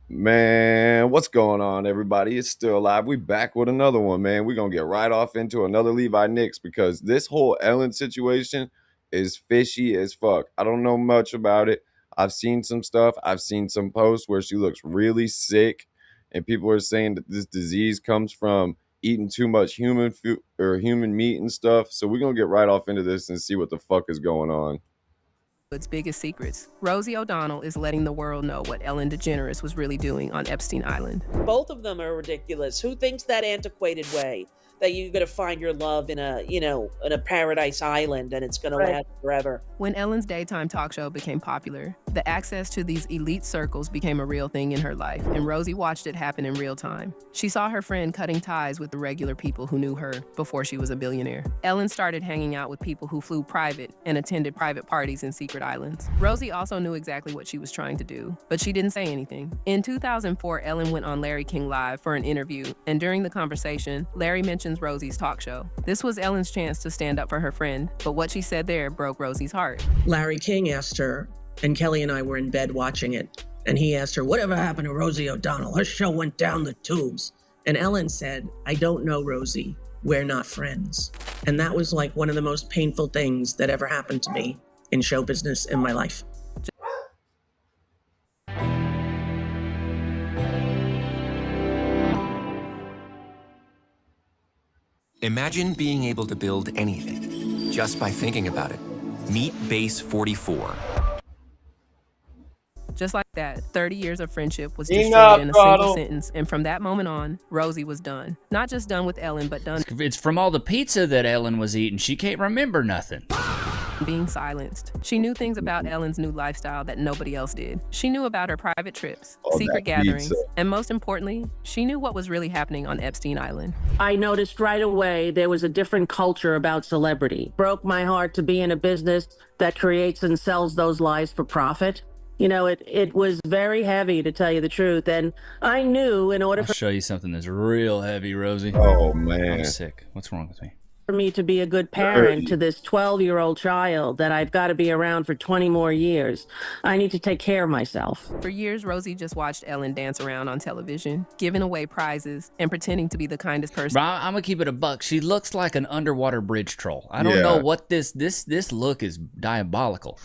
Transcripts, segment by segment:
Man, what's going on, everybody? It's still alive. We back with another one, man. We're gonna get right off into another Levi Nicks because this whole Ellen situation is fishy as fuck. I don't know much about it. I've seen some stuff. I've seen some posts where she looks really sick, and people are saying that this disease comes from eating too much human food or human meat and stuff. So we're gonna get right off into this and see what the fuck is going on. Its biggest secrets. Rosie O'Donnell is letting the world know what Ellen DeGeneres was really doing on Epstein Island. Both of them are ridiculous. Who thinks that antiquated way that you're going to find your love in a paradise island and it's going to last forever? When Ellen's daytime talk show became popular, the access to these elite circles became a real thing in her life, and Rosie watched it happen in real time. She saw her friend cutting ties with the regular people who knew her before she was a billionaire. Ellen started hanging out with people who flew private and attended private parties in secret islands. Rosie also knew exactly what she was trying to do, but she didn't say anything. In 2004, Ellen went on Larry King Live for an interview, and during the conversation, Larry mentions Rosie's talk show. This was Ellen's chance to stand up for her friend, but what she said there broke Rosie's heart. Larry King asked her, and Kelly and I were in bed watching it, and he asked her, whatever happened to Rosie O'Donnell? Her show went down the tubes. And Ellen said, I don't know, Rosie. We're not friends. And that was like one of the most painful things that ever happened to me in show business in my life. Imagine being able to build anything just by thinking about it. Meet Base 44. Just like that, 30 years of friendship was destroyed in a single sentence, and from that moment on, Rosie was done. Not just done with Ellen, but done It's from all the pizza that Ellen was eating. She can't remember nothing. being silenced. She knew things about Ellen's new lifestyle that nobody else did. She knew about her private trips, secret gatherings, and most importantly, she knew what was really happening on Epstein Island. I noticed right away there was a different culture about celebrity. Broke my heart to be in a business that creates and sells those lies for profit. You know, it was very heavy, to tell you the truth. And I knew in order I'll show you something that's real heavy, Rosie. Oh man, I'm sick. What's wrong with me? for me to be a good parent to this 12-year-old child that I've got to be around for 20 more years, I need to take care of myself. For years, Rosie just watched Ellen dance around on television, giving away prizes and pretending to be the kindest person. I'm gonna keep it a buck. She looks like an underwater bridge troll. I don't know what this look is diabolical.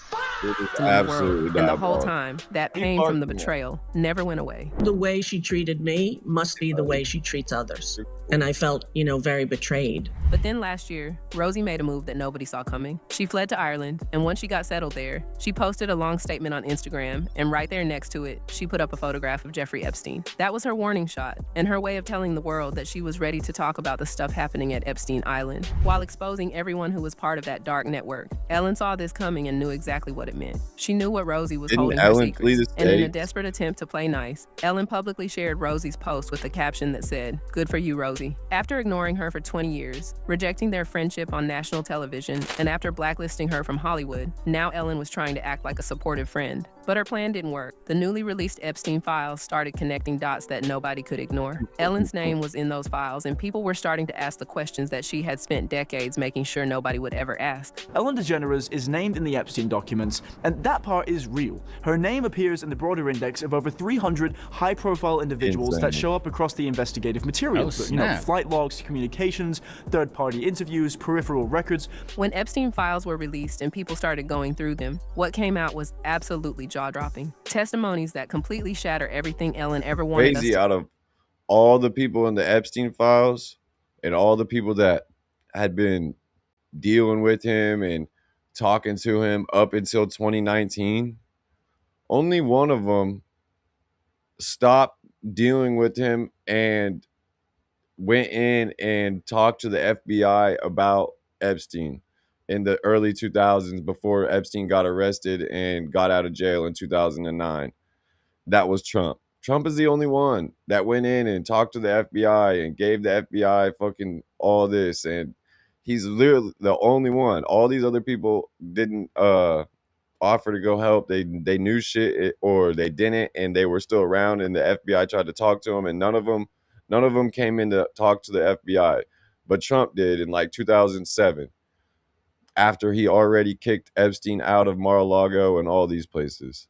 It is absolutely diabolical. And the whole time, that pain from the betrayal never went away. The way she treated me must be the way she treats others. And I felt, very betrayed. But then last year, Rosie made a move that nobody saw coming. She fled to Ireland, and once she got settled there, she posted a long statement on Instagram, and right there next to it, she put up a photograph of Jeffrey Epstein. That was her warning shot, and her way of telling the world that she was ready to talk about the stuff happening at Epstein Island, while exposing everyone who was part of that dark network. Ellen saw this coming and knew exactly what it meant. She knew what Rosie was holding her secrets, and in a desperate attempt to play nice, Ellen publicly shared Rosie's post with a caption that said, "Good for you, Rosie." After ignoring her for 20 years, rejecting their friendship on national television, and after blacklisting her from Hollywood, now Ellen was trying to act like a supportive friend. But her plan didn't work. The newly released Epstein files started connecting dots that nobody could ignore. Ellen's name was in those files, and people were starting to ask the questions that she had spent decades making sure nobody would ever ask. Ellen DeGeneres is named in the Epstein documents, and that part is real. Her name appears in the broader index of over 300 high-profile individuals that show up across the investigative materials. Flight logs, communications, third-party interviews, peripheral records. When Epstein files were released and people started going through them, what came out was absolutely jaw-dropping. Testimonies that completely shatter everything Ellen ever wanted us to. Out of all the people in the Epstein files and all the people that had been dealing with him and talking to him up until 2019, only one of them stopped dealing with him and went in and talked to the FBI about Epstein in the early 2000s before Epstein got arrested and got out of jail in 2009. That was Trump. Trump is the only one that went in and talked to the FBI and gave the FBI fucking all this. And he's literally the only one. All these other people didn't offer to go help. They knew shit or they didn't, and they were still around, and the FBI tried to talk to them, and none of them came in to talk to the FBI. But Trump did in like 2007 after he already kicked Epstein out of Mar-a-Lago and all these places.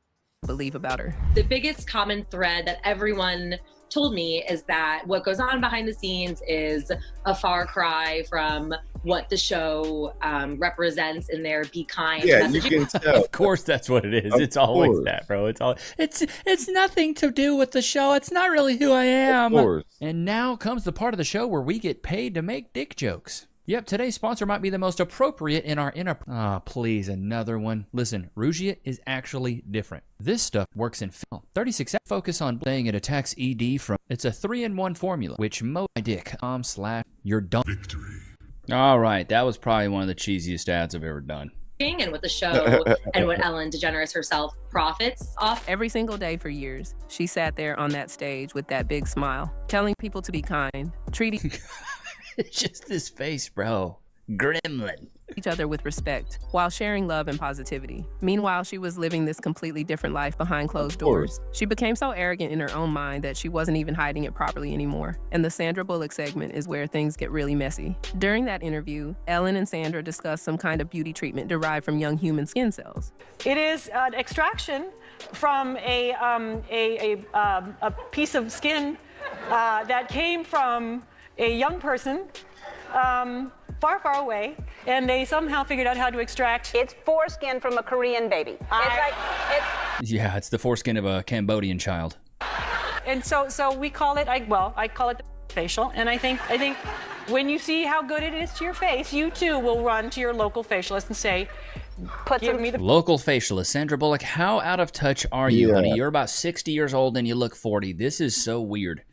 believe about her. The biggest common thread that everyone told me is that what goes on behind the scenes is a far cry from what the show represents in their Be Kind messaging. You can tell. Of course that's what it is. It's always that, bro. It's nothing to do with the show. It's not really who I am. Of course. And now comes the part of the show where we get paid to make dick jokes. Yep, today's sponsor might be the most appropriate in our please, another one. Listen, Rougiet is actually different. This stuff works in film. 36 focus on saying it attacks ED from. It's a 3-in-1 formula, which mo my dick / you're done. Victory. All right, that was probably one of the cheesiest ads I've ever done. And what the show and what Ellen DeGeneres herself profits off. Every single day for years, she sat there on that stage with that big smile, telling people to be kind, treating It's just this face, bro. Gremlin. each other with respect while sharing love and positivity. Meanwhile, she was living this completely different life behind closed doors. She became so arrogant in her own mind that she wasn't even hiding it properly anymore. And the Sandra Bullock segment is where things get really messy. During that interview, Ellen and Sandra discussed some kind of beauty treatment derived from young human skin cells. It is an extraction from a piece of skin that came from a young person far, far away, and they somehow figured out how to extract. It's foreskin from a Korean baby. Yeah, it's the foreskin of a Cambodian child. And so we call it, I call it the facial, and I think when you see how good it is to your face, you too will run to your local facialist and say, give me the local facialist. Sandra Bullock, how out of touch are you, honey? You're about 60 years old and you look 40. This is so weird.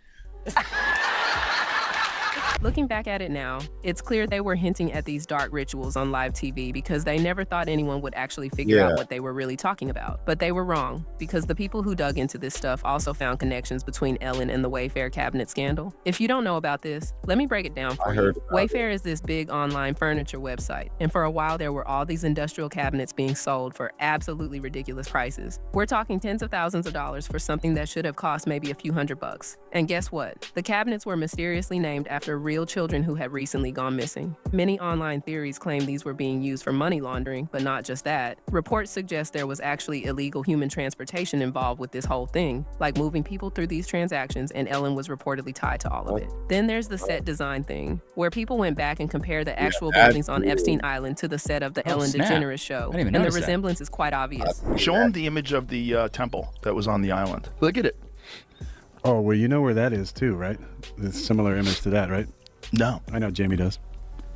Looking back at it now, it's clear they were hinting at these dark rituals on live TV because they never thought anyone would actually figure out what they were really talking about. But they were wrong, because the people who dug into this stuff also found connections between Ellen and the Wayfair cabinet scandal. If you don't know about this, let me break it down for you. Wayfair is this big online furniture website, and for a while there were all these industrial cabinets being sold for absolutely ridiculous prices. We're talking tens of thousands of dollars for something that should have cost maybe a few $100. And guess what? The cabinets were mysteriously named after real children who had recently gone missing. Many online theories claim these were being used for money laundering, but not just that. Reports suggest there was actually illegal human transportation involved with this whole thing, like moving people through these transactions, and Ellen was reportedly tied to all of it. Then there's the set design thing, where people went back and compared the actual buildings on Epstein Island to the set of the Ellen DeGeneres show, and the resemblance is quite obvious. Show them the image of the temple that was on the island. Look at it. Oh, well, you know where that is too, right? It's a similar image to that, right? No. I know Jamie does.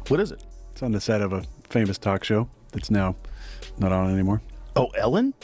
What is it? It's on the set of a famous talk show that's now not on anymore. Oh, Ellen?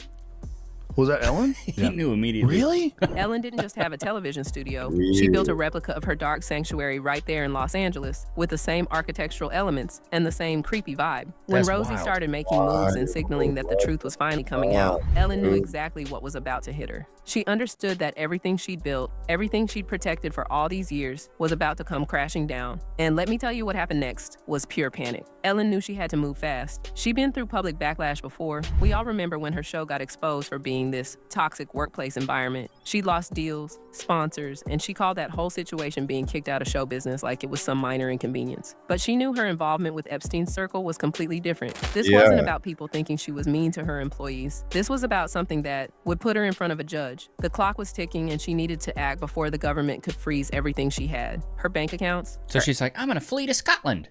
Was that Ellen? He knew immediately. Really? Ellen didn't just have a television studio. She built a replica of her dark sanctuary right there in Los Angeles with the same architectural elements and the same creepy vibe. When Rosie started making moves and signaling that the truth was finally coming out, Ellen knew exactly what was about to hit her. She understood that everything she'd built, everything she'd protected for all these years, was about to come crashing down. And let me tell you what happened next was pure panic. Ellen knew she had to move fast. She'd been through public backlash before. We all remember when her show got exposed for being this toxic workplace environment. She lost deals, sponsors, and she called that whole situation being kicked out of show business like it was some minor inconvenience. But she knew her involvement with Epstein's circle was completely different. This wasn't about people thinking she was mean to her employees. This was about something that would put her in front of a judge. The clock was ticking and she needed to act before the government could freeze everything she had. Her bank accounts. So she's like, I'm gonna flee to Scotland.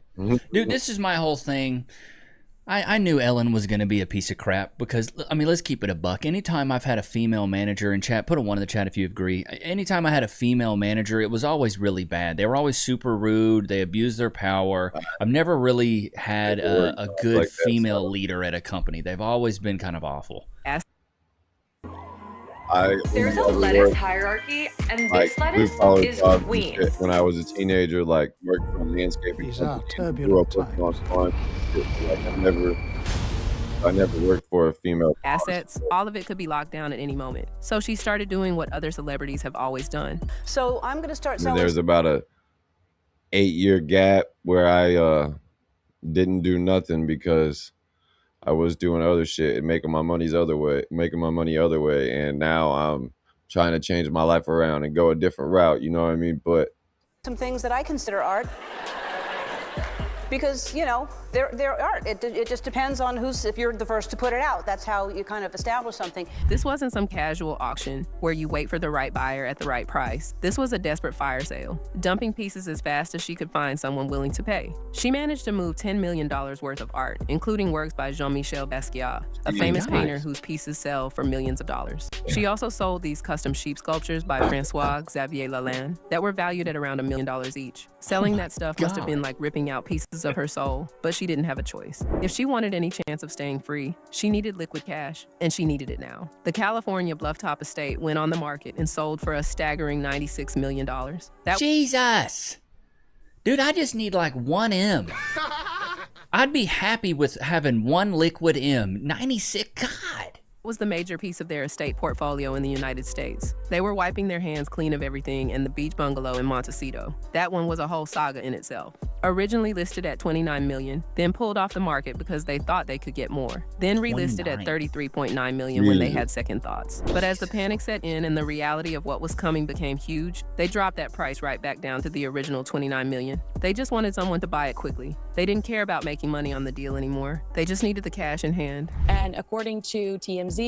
Dude, this is my whole thing. I knew Ellen was going to be a piece of crap because, I mean, let's keep it a buck. Anytime I've had a female manager in chat, put a 1 in the chat if you agree. Anytime I had a female manager, it was always really bad. They were always super rude. They abused their power. I've never really had a good female leader at a company. They've always been kind of awful. There's a lettuce hierarchy, and this lettuce is queen. When I was a teenager, like worked for a landscaping company, grew up working on farms. Like I never worked for a female. Assets, all of it could be locked down at any moment. So she started doing what other celebrities have always done. So I'm going to start selling. There's about a 8-year gap where I didn't do nothing because I was doing other shit and making my money other way, and now I'm trying to change my life around and go a different route, you know what I mean? But some things that I consider art. because, you know, there aren't. It just depends on if you're the first to put it out. That's how you kind of establish something. This wasn't some casual auction where you wait for the right buyer at the right price. This was a desperate fire sale, dumping pieces as fast as she could find someone willing to pay. She managed to move $10 million worth of art, including works by Jean-Michel Basquiat, a famous painter whose pieces sell for millions of dollars. She also sold these custom sheep sculptures by Francois Xavier Lalande that were valued at around $1 million each. Selling that stuff must have been like ripping out pieces of her soul, but she didn't have a choice. If she wanted any chance of staying free, she needed liquid cash, and she needed it now. The California Blufftop estate went on the market and sold for a staggering $96 million. Jesus! Dude, I just need like 1 M. I'd be happy with having 1 liquid M. 96, God! Was the major piece of their estate portfolio in the United States. They were wiping their hands clean of everything in the beach bungalow in Montecito. That one was a whole saga in itself. Originally listed at $29 million, then pulled off the market because they thought they could get more. Then relisted at $33.9 million when they had second thoughts. But as the panic set in and the reality of what was coming became huge, they dropped that price right back down to the original $29 million. They just wanted someone to buy it quickly. They didn't care about making money on the deal anymore. They just needed the cash in hand. And according to TMZ,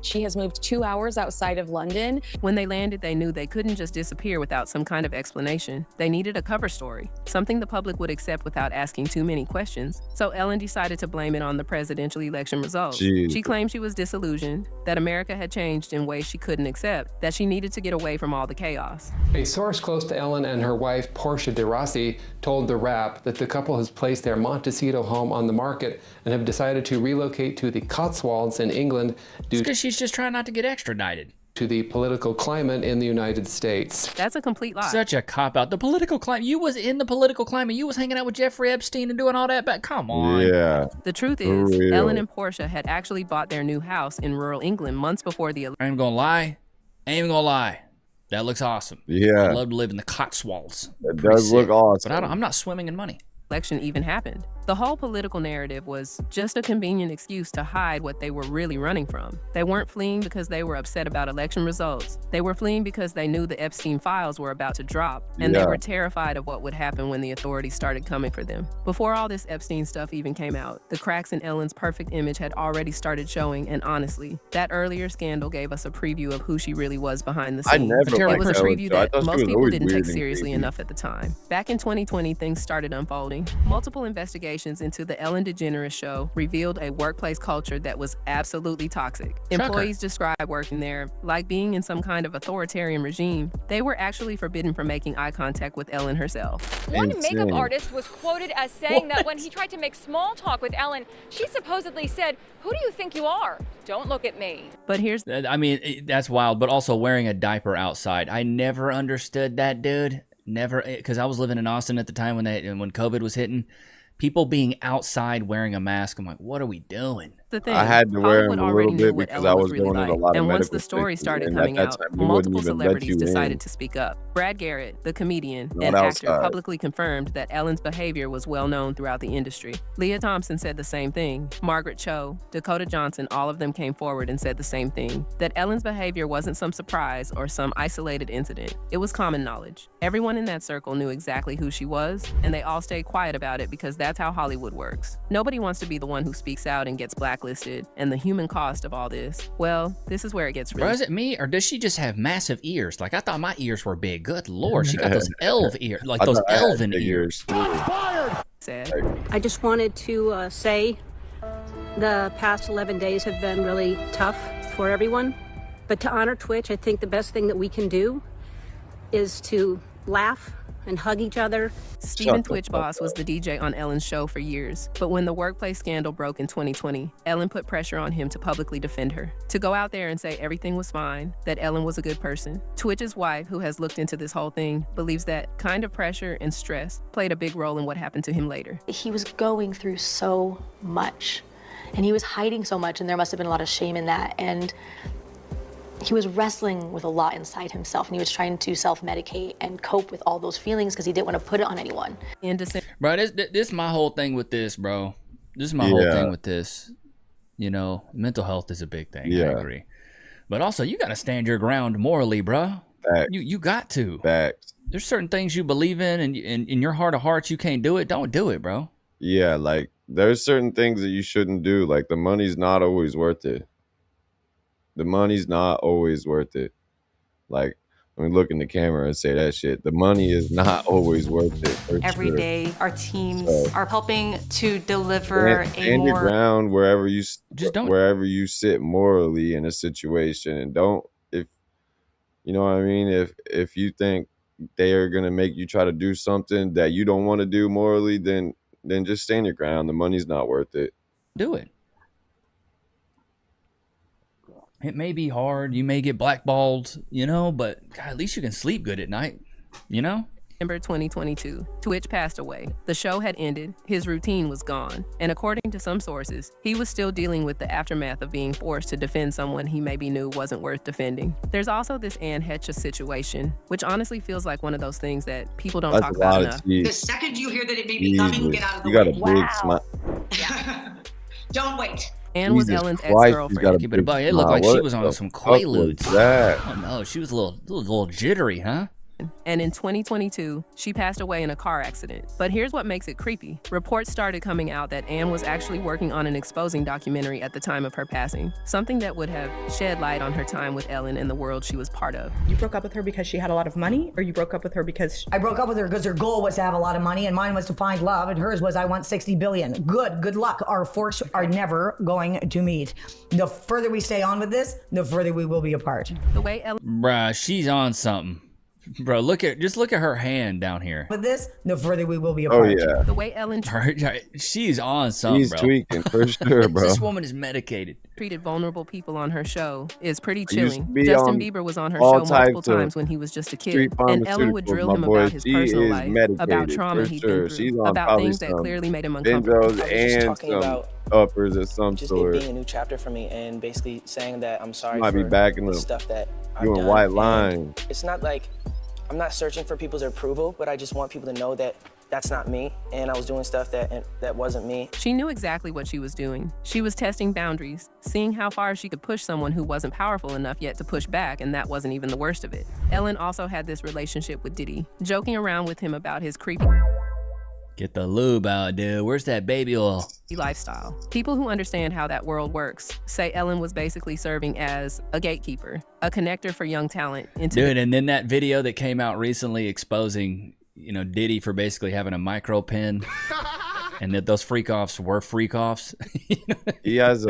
she has moved 2 hours outside of London. When they landed, they knew they couldn't just disappear without some kind of explanation. They needed a cover story, something the public would accept without asking too many questions. So Ellen decided to blame it on the presidential election results. She claimed she was disillusioned, that America had changed in ways she couldn't accept, that she needed to get away from all the chaos. A source close to Ellen and her wife, Portia de Rossi, told The Wrap that the couple has placed their Montecito home on the market and have decided to relocate to the Cotswolds in England due because she's just trying not to get extradited. To the political climate in the United States. That's a complete lie. Such a cop-out. The political climate. You was in the political climate. You was hanging out with Jeffrey Epstein and doing all that, but come on. Yeah. The truth is, Ellen and Portia had actually bought their new house in rural England months before the election. I ain't gonna lie. That looks awesome. Yeah. I'd love to live in the Cotswolds. It does look awesome. But I'm not swimming in money. Election even happened. The whole political narrative was just a convenient excuse to hide what they were really running from. They weren't fleeing because they were upset about election results. They were fleeing because they knew the Epstein files were about to drop, and they were terrified of what would happen when the authorities started coming for them. Before all this Epstein stuff even came out, the cracks in Ellen's perfect image had already started showing, and honestly, that earlier scandal gave us a preview of who she really was behind the scenes. It was a preview that most people didn't take seriously enough at the time. Back in 2020, things started unfolding. Multiple investigations into the Ellen Degeneres show revealed a workplace culture that was absolutely toxic. Employees described working there like being in some kind of authoritarian regime. They were actually forbidden from making eye contact with Ellen herself. One makeup artist was quoted as saying that when he tried to make small talk with Ellen, she supposedly said, "Who do you think you are? Don't look at me." But here's... I mean, that's wild, but also wearing a diaper outside. I never understood that, dude. Never, because I was living in Austin at the time when COVID was hitting. People being outside wearing a mask, I'm like, what are we doing? The thing, I had to wear them a little bit because I was really going in a lot of and once medical the story things, started and coming at out, that time, they multiple wouldn't even let celebrities you decided in. to speak up. Brad Garrett, the comedian Not and actor, outside. publicly confirmed that Ellen's behavior was well known throughout the industry. Leah Thompson said the same thing. Margaret Cho, Dakota Johnson, all of them came forward and said the same thing, that Ellen's behavior wasn't some surprise or some isolated incident. It was common knowledge. Everyone in that circle knew exactly who she was, and they all stayed quiet about it because that's how Hollywood works. Nobody wants to be the one who speaks out and gets blacklisted, and the human cost of all this, well, this is where it gets really... Bro, is it me, or does she just have massive ears? Like, I thought my ears were big. Good Lord, she got those elf ears, like those elven ears. I just wanted to say the past 11 days have been really tough for everyone. But to honor Twitch, I think the best thing that we can do is to laugh and hug each other. Steven Twitch Boss was the DJ on Ellen's show for years, but when the workplace scandal broke in 2020, Ellen put pressure on him to publicly defend her, to go out there and say everything was fine, that Ellen was a good person. Twitch's wife, who has looked into this whole thing, believes that kind of pressure and stress played a big role in what happened to him later. He was going through so much, and he was hiding so much, and there must have been a lot of shame in that, and he was wrestling with a lot inside himself, and he was trying to self-medicate and cope with all those feelings because he didn't want to put it on anyone. Bro, this is my whole thing with this, bro. This is my whole thing with this. You know, mental health is a big thing. I agree. But also, you got to stand your ground morally, bro. Facts. You got to. Facts. There's certain things you believe in, and in your heart of hearts, you can't do it. Don't do it, bro. Yeah, like there's certain things that you shouldn't do. Like the money's not always worth it. The money's not always worth it. Like, I mean, look in the camera and say that shit. The money is not always worth it. Every day, our teams are helping to deliver stand your ground wherever you wherever you sit morally in a situation, and don't, if you know what I mean. If you think they are gonna make you try to do something that you don't want to do morally, then just stand your ground. The money's not worth it. Do it. It may be hard. You may get blackballed, you know, but God, at least you can sleep good at night, you know? December 2022, Twitch passed away. The show had ended, his routine was gone, and according to some sources, he was still dealing with the aftermath of being forced to defend someone he maybe knew wasn't worth defending. There's also this Anne Heche situation, which honestly feels like one of those things that people don't talk about enough. The second you hear that it may be coming, get out of the way. Wow. Don't wait. Anne was Ellen's ex-girlfriend. Keep it a buck. It looked like she was on some Quaaludes. Oh no, she was a little jittery, huh? And in 2022, she passed away in a car accident. But here's what makes it creepy. Reports started coming out that Anne was actually working on an exposing documentary at the time of her passing, something that would have shed light on her time with Ellen and the world she was part of. You broke up with her because she had a lot of money, or you broke up with her because... I broke up with her because her goal was to have a lot of money, and mine was to find love, and hers was I want 60 billion. Good luck. Our forks are never going to meet. The further we stay on with this, the further we will be apart. The way Ellen... Bruh, she's on something. Bro, just look at her hand down here. With this, the further we will be apart. Oh yeah. The way Ellen she's on something, bro. She's tweaking for sure, bro. This woman is medicated. Treated vulnerable people on her show is pretty chilling. Justin Bieber was on her show multiple times when he was just a kid, and Ellen would drill him about his personal life, about trauma he'd been through, about things that clearly made him uncomfortable. And some uppers of some just sort. Just being a new chapter for me, and basically saying that I'm sorry Might for be back in the the stuff that I've doing done. white line. It's not like I'm not searching for people's approval, but I just want people to know that that's not me, and I was doing stuff that wasn't me. She knew exactly what she was doing. She was testing boundaries, seeing how far she could push someone who wasn't powerful enough yet to push back, and that wasn't even the worst of it. Ellen also had this relationship with Diddy, joking around with him about his creepy Get the lube out, dude. Where's that baby oil? Lifestyle. People who understand how that world works say Ellen was basically serving as a gatekeeper, a connector for young talent. Dude, and then that video that came out recently exposing, you know, Diddy for basically having a micro pen, and that those freak-offs were freak-offs. He has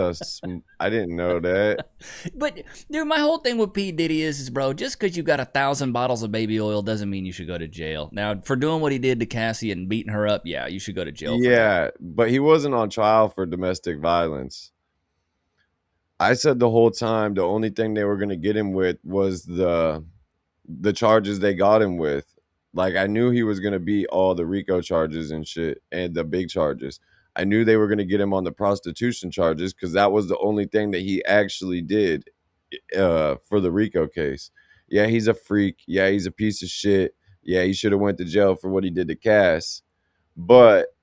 I didn't know that. But, dude, my whole thing with P. Diddy is bro, just because you got 1,000 bottles of baby oil doesn't mean you should go to jail. Now, for doing what he did to Cassie and beating her up, yeah, you should go to jail for that. But he wasn't on trial for domestic violence. I said the whole time the only thing they were going to get him with was the charges they got him with. Like, I knew he was going to beat all the RICO charges and shit and the big charges. I knew they were going to get him on the prostitution charges because that was the only thing that he actually did for the RICO case. Yeah, he's a freak. Yeah, he's a piece of shit. Yeah, he should have went to jail for what he did to Cass. But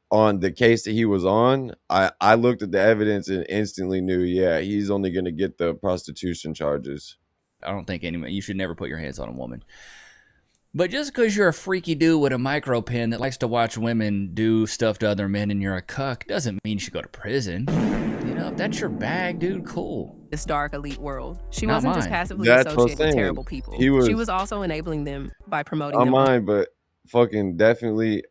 on the case that he was on, I looked at the evidence and instantly knew, yeah, he's only going to get the prostitution charges. I don't think you should never put your hands on a woman. But just because you're a freaky dude with a micro pen that likes to watch women do stuff to other men and you're a cuck doesn't mean you should go to prison. You know, if that's your bag, dude, cool. This dark elite world. She Not wasn't mine. just passively That's associated with terrible people. She was also enabling them by promoting them. Mine, but fucking definitely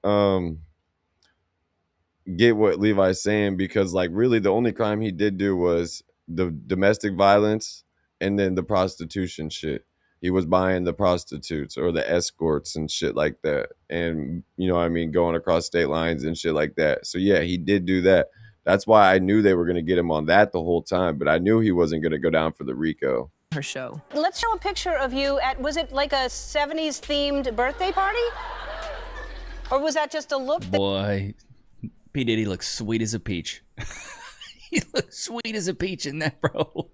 get what Levi's saying, because like really the only crime he did do was the domestic violence and then the prostitution shit. He was buying the prostitutes or the escorts and shit like that. And, you know what I mean, going across state lines and shit like that. So, yeah, he did do that. That's why I knew they were going to get him on that the whole time. But I knew he wasn't going to go down for the RICO. Her show. Let's show a picture of you at, was it like a 70s themed birthday party? Or was that just a look? Boy, P. Diddy looks sweet as a peach. He looks sweet as a peach in that, bro.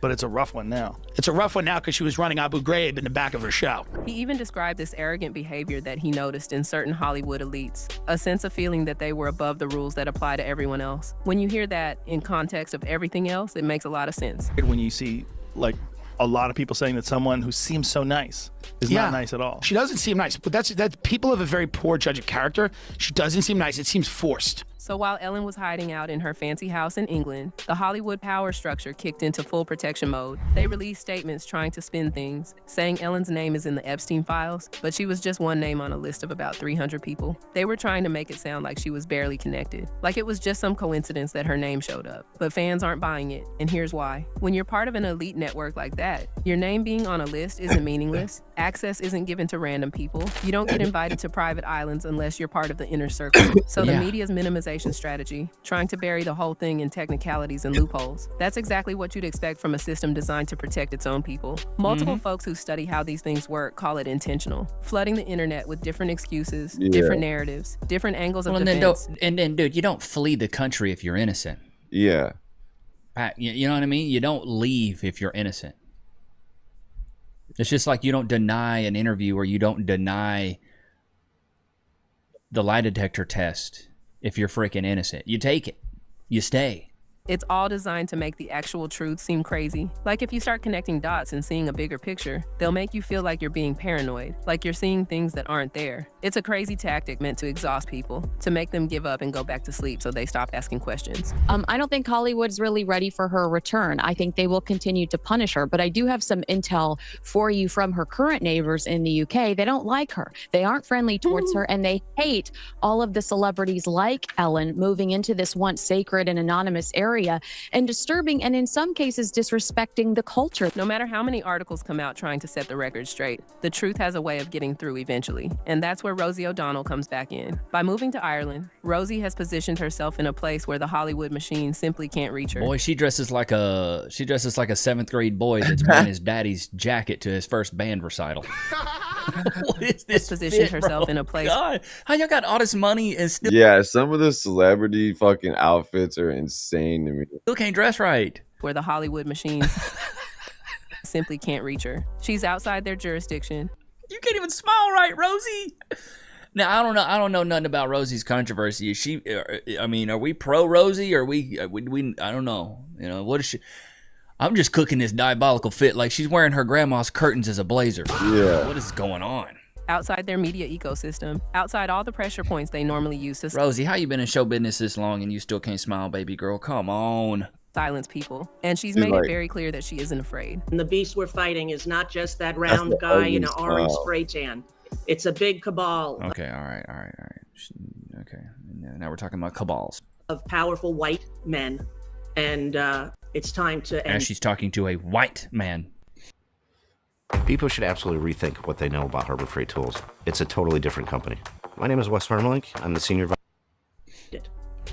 But it's a rough one now. It's a rough one now because she was running Abu Ghraib in the back of her show. He even described this arrogant behavior that he noticed in certain Hollywood elites, a sense of feeling that they were above the rules that apply to everyone else. When you hear that in context of everything else, it makes a lot of sense. When you see, like, a lot of people saying that someone who seems so nice is not nice at all. She doesn't seem nice, but that's people have a very poor judge of character. She doesn't seem nice. It seems forced. So while Ellen was hiding out in her fancy house in England, the Hollywood power structure kicked into full protection mode. They released statements trying to spin things, saying Ellen's name is in the Epstein files, but she was just one name on a list of about 300 people. They were trying to make it sound like she was barely connected, like it was just some coincidence that her name showed up. But fans aren't buying it, and here's why. When you're part of an elite network like that, your name being on a list isn't meaningless. Access isn't given to random people. You don't get invited to private islands unless you're part of the inner circle. So the media's minimization strategy, trying to bury the whole thing in technicalities and loopholes. That's exactly what you'd expect from a system designed to protect its own people. Multiple folks who study how these things work call it intentional, flooding the internet with different excuses, different narratives, different angles of defense. And then, dude, you don't flee the country if you're innocent. Yeah. You know what I mean? You don't leave if you're innocent. It's just like you don't deny an interview or you don't deny the lie detector test if you're freaking innocent. You take it. You stay. It's all designed to make the actual truth seem crazy. Like if you start connecting dots and seeing a bigger picture, they'll make you feel like you're being paranoid, like you're seeing things that aren't there. It's a crazy tactic meant to exhaust people, to make them give up and go back to sleep so they stop asking questions. I don't think Hollywood's really ready for her return. I think they will continue to punish her, but I do have some intel for you from her current neighbors in the UK. They don't like her. They aren't friendly towards her, and they hate all of the celebrities like Ellen moving into this once sacred and anonymous area and disturbing and in some cases disrespecting the culture. No matter how many articles come out trying to set the record straight, the truth has a way of getting through eventually. And that's where Rosie O'Donnell comes back in. By moving to Ireland, Rosie has positioned herself in a place where the Hollywood machine simply can't reach her. Boy, she dresses like a 7th grade boy that's wearing his daddy's jacket to his first band recital. What is this? Positioned herself in a place. God, how y'all got all this money and still? Yeah, some of the celebrity fucking outfits are insane to me. Still can't dress right. Where the Hollywood machine simply can't reach her. She's outside their jurisdiction. You can't even smile right, Rosie. Now I don't know nothing about Rosie's controversy. Is she? I mean, are we pro Rosie? Or we? I don't know. You know, what is she? I'm just cooking this diabolical fit like she's wearing her grandma's curtains as a blazer. Yeah. What is going on? Outside their media ecosystem, outside all the pressure points they normally use to Rosie, how you been in show business this long and you still can't smile, baby girl? Come on. Silence people. And she's made it very clear that she isn't afraid. And the beast we're fighting is not just that round guy in an orange spray tan. It's a big cabal. Okay, all right. Okay, now we're talking about cabals. Of powerful white men. And it's time to end. And she's talking to a white man. People should absolutely rethink what they know about Harbor Freight Tools. It's a totally different company. My name is Wes Harmelink. I'm the senior vice.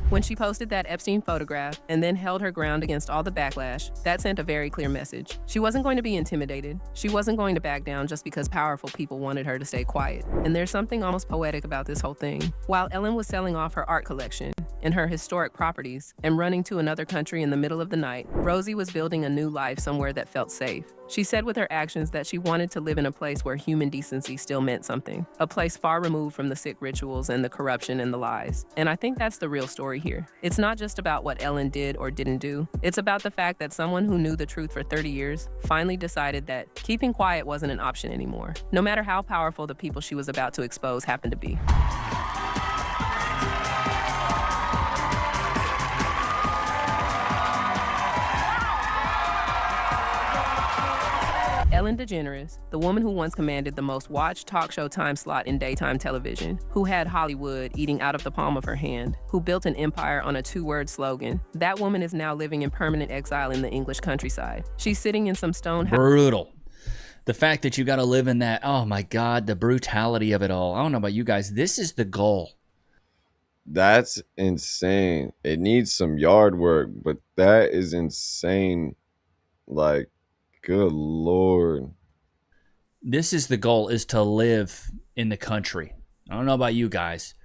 When she posted that Epstein photograph and then held her ground against all the backlash, that sent a very clear message. She wasn't going to be intimidated. She wasn't going to back down just because powerful people wanted her to stay quiet. And there's something almost poetic about this whole thing. While Ellen was selling off her art collection and her historic properties and running to another country in the middle of the night, Rosie was building a new life somewhere that felt safe. She said with her actions that she wanted to live in a place where human decency still meant something, a place far removed from the sick rituals and the corruption and the lies. And I think that's the real story here. It's not just about what Ellen did or didn't do. It's about the fact that someone who knew the truth for 30 years finally decided that keeping quiet wasn't an option anymore, no matter how powerful the people she was about to expose happened to be. Ellen Degeneres, the woman who once commanded the most watched talk show time slot in daytime television, who had Hollywood eating out of the palm of her hand, who built an empire on a two-word slogan, that woman is now living in permanent exile in the English countryside. She's sitting in some stone house. Brutal. The fact that you got to live in that, oh my God, the brutality of it all. I don't know about you guys. This is the goal. That's insane. It needs some yard work, but that is insane. Like, good Lord. This is the goal, is to live in the country. I don't know about you guys.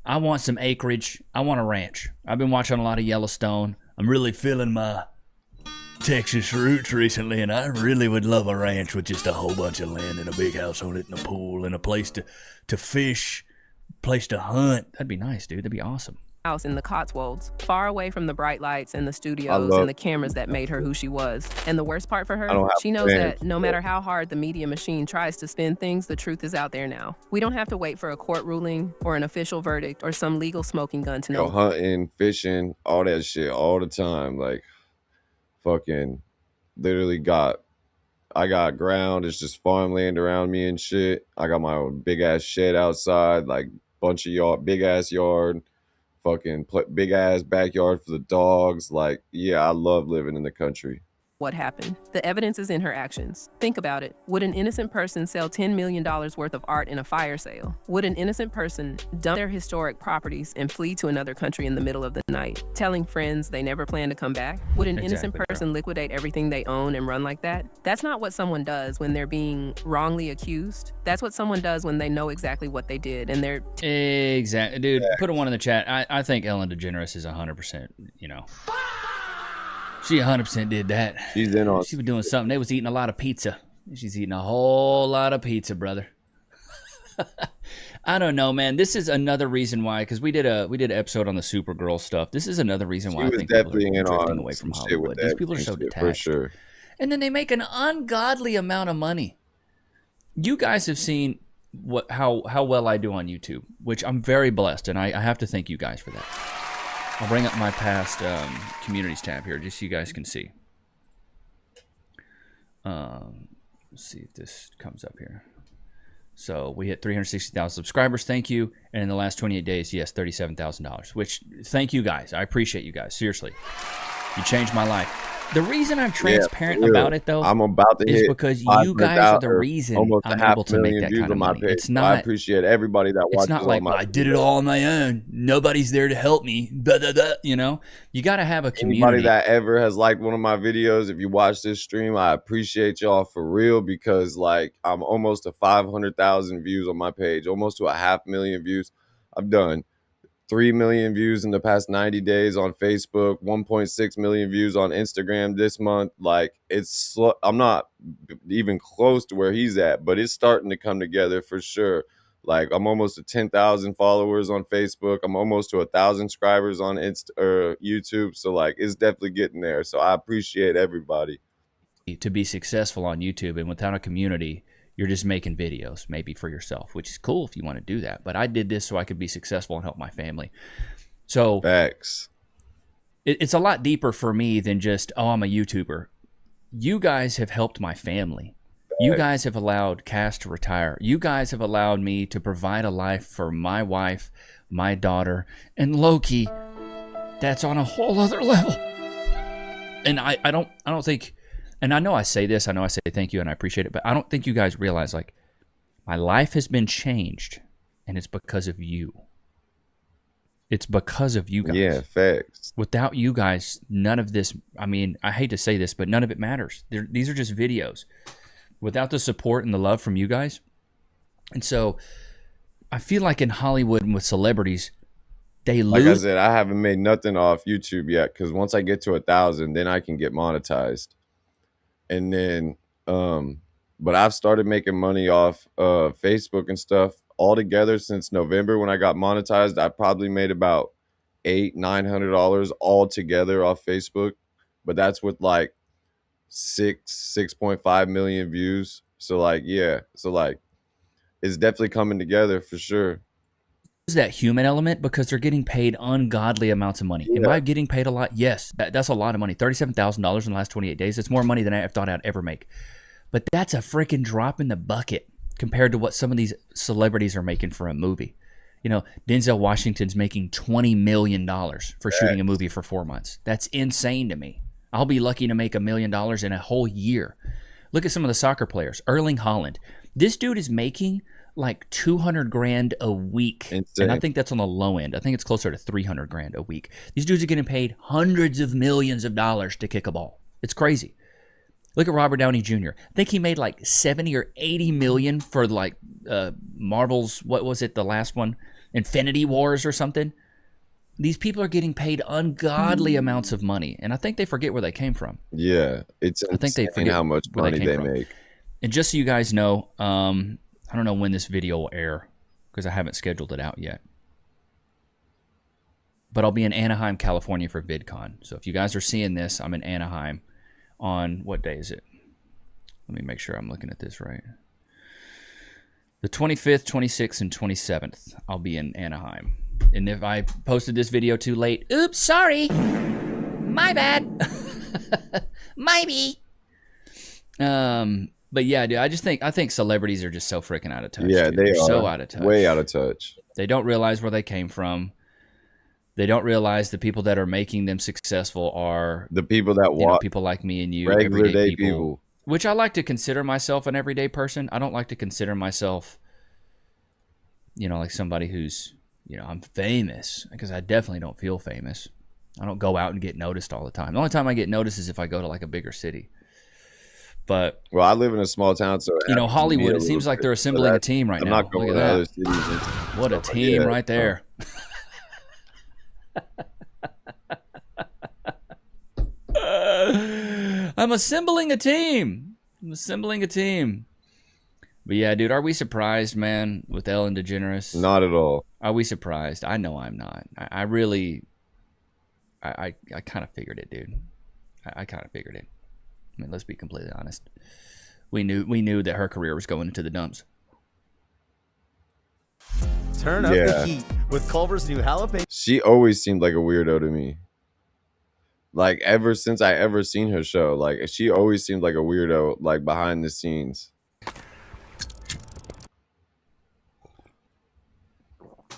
I want some acreage. I want a ranch. I've been watching a lot of Yellowstone. I'm really feeling my Texas roots recently, and I really would love a ranch with just a whole bunch of land and a big house on it and a pool and a place to fish, place to hunt. That'd be nice, dude. That'd be awesome. house in the Cotswolds, far away from the bright lights and the studios love and the cameras that made her who she was. And the worst part for I her, don't have she knows plans. that no matter how hard the media machine tries to spin things, the truth is out there now. We don't have to wait for a court ruling or an official verdict or some legal smoking gun to know. Hunting, fishing, all that shit all the time. Like, fucking literally I got ground. It's just farmland around me and shit. I got my own big ass shed outside, like bunch of yard, big ass yard, fucking big ass backyard for the dogs. Like, yeah, I love living in the country. What happened. The evidence is in her actions. Think about it. Would an innocent person sell $10 million worth of art in a fire sale? Would an innocent person dump their historic properties and flee to another country in the middle of the night, telling friends they never plan to come back? Would an innocent person liquidate everything they own and run like that? That's not what someone does when they're being wrongly accused. That's what someone does when they know exactly what they did and they're... Exactly. Dude, put a one in the chat. I think Ellen DeGeneres is 100%, you know. She 100% did that. She's in on. She was doing something. They was eating a lot of pizza. She's eating a whole lot of pizza, brother. I don't know, man. This is another reason why, because we did an episode on the Supergirl stuff. This is another reason why I think people are drifting away from Hollywood. These people are so detached. For sure. And then they make an ungodly amount of money. You guys have seen how well I do on YouTube, which I'm very blessed, and I have to thank you guys for that. I'll bring up my past communities tab here just so you guys can see. Let's see if this comes up here. So we hit 360,000 subscribers. Thank you. And in the last 28 days, yes, $37,000, which thank you guys. I appreciate you guys. Seriously. You changed my life. The reason I'm transparent about it, though, I'm about to is hit because you guys are the reason I'm able to make that kind of money. It's not. I appreciate everybody that watches. It's not like I did it all on my own. Nobody's there to help me. You know, you got to have a community. Anybody that ever has liked one of my videos, if you watch this stream, I appreciate y'all for real, because like I'm almost to 500,000 views on my page, almost to 500,000 views. I've done 3 million views in the past 90 days on Facebook, 1.6 million views on Instagram this month. Like, I'm not even close to where he's at, but it's starting to come together for sure. Like, I'm almost to 10,000 followers on Facebook. I'm almost to 1,000 subscribers on YouTube. So like, it's definitely getting there. So I appreciate everybody. To be successful on YouTube, and without a community, you're just making videos, maybe for yourself, which is cool if you want to do that. But I did this so I could be successful and help my family. So facts. It's a lot deeper for me than just, oh, I'm a YouTuber. You guys have helped my family. You guys have allowed Cass to retire. You guys have allowed me to provide a life for my wife, my daughter, and Loki. That's on a whole other level. And I don't think... And I know I say this, I know I say thank you and I appreciate it, but I don't think you guys realize, like, my life has been changed, and it's because of you. It's because of you guys. Yeah, facts. Without you guys, none of this, I mean, I hate to say this, but none of it matters. These are just videos. Without the support and the love from you guys. And so, I feel like in Hollywood and with celebrities, they lose. Like I said, I haven't made nothing off YouTube yet, because once I get to 1,000, then I can get monetized. And then, but I've started making money off Facebook and stuff altogether since November when I got monetized. I probably made about $800-900 altogether off Facebook, but that's with like 6.5 million views. So like, yeah, so like, it's definitely coming together for sure. That human element, because they're getting paid ungodly amounts of money. Am I getting paid a lot? Yes, that's a lot of money. $37,000 in the last 28 days. It's more money than I thought I'd ever make. But that's a freaking drop in the bucket compared to what some of these celebrities are making for a movie. You know, Denzel Washington's making $20 million for shooting a movie for 4 months. That's insane to me. I'll be lucky to make $1 million in a whole year. Look at some of the soccer players. Erling Haaland. This dude is making like $200,000 a week. Insane. And I think that's on the low end. I think it's closer to $300,000 a week. These dudes are getting paid hundreds of millions of dollars to kick a ball. It's crazy. Look at Robert Downey Jr. I think he made like 70 or 80 million for like Marvel's, what was it, the last one? Infinity Wars or something. These people are getting paid ungodly amounts of money, and I think they forget where they came from. Yeah, it's insane. I think they forget how much money they make. And just so you guys know, I don't know when this video will air because I haven't scheduled it out yet. but I'll be in Anaheim, California for VidCon. So if you guys are seeing this, I'm in Anaheim on, what day is it? Let me make sure I'm looking at this right. The 25th, 26th, and 27th, I'll be in Anaheim. And if I posted this video too late, oops, sorry. My bad. Maybe. But yeah, dude, I think celebrities are just so freaking out of touch. Yeah, dude. they're so out of touch. Way out of touch. They don't realize where they came from. They don't realize the people that are making them successful are the people that want people like me and you, regular everyday day people. Which I like to consider myself an everyday person. I don't like to consider myself, like somebody who's, I'm famous, because I definitely don't feel famous. I don't go out and get noticed all the time. The only time I get noticed is if I go to like a bigger city. But well, I live in a small town, so Hollywood. It seems like they're assembling a team right now. I'm not going to other cities. What a team right there! I'm assembling a team. But yeah, dude, are we surprised, man, with Ellen DeGeneres? Not at all. Are we surprised? I know I'm not. I really, I kind of figured it, dude. I kind of figured it. I mean, let's be completely honest. We knew that her career was going into the dumps. Turn up the heat with Culver's new jalapeno. She always seemed like a weirdo to me. Like, ever since I ever seen her show, like, she always seemed like a weirdo, like, behind the scenes.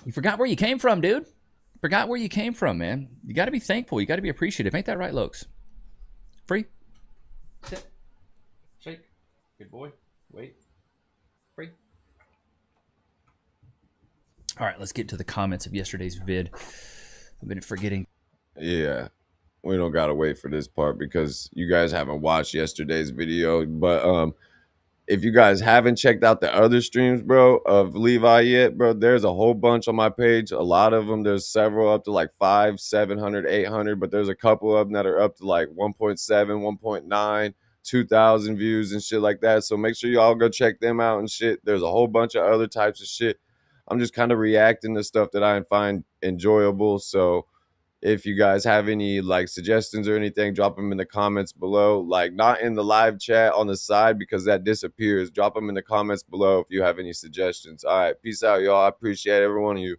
You forgot where you came from, dude. Forgot where you came from, man. You got to be thankful. You got to be appreciative. Ain't that right, Lokes? Free. Sit. Shake. Good boy. Wait. Free. All right, let's get to the comments of yesterday's vid. I've been forgetting. Yeah. We don't got to wait for this part because you guys haven't watched yesterday's video. But if you guys haven't checked out the other streams, bro, of Levi yet, bro, there's a whole bunch on my page. A lot of them, there's several up to like 500, 700, 800, but there's a couple of them that are up to like 1.7, 1.9, 2,000 views and shit like that. So make sure y'all go check them out and shit. There's a whole bunch of other types of shit. I'm just kind of reacting to stuff that I find enjoyable. So if you guys have any like suggestions or anything, drop them in the comments below. Like, not in the live chat on the side because that disappears. Drop them in the comments below if you have any suggestions. All right, peace out, y'all. I appreciate every one of you.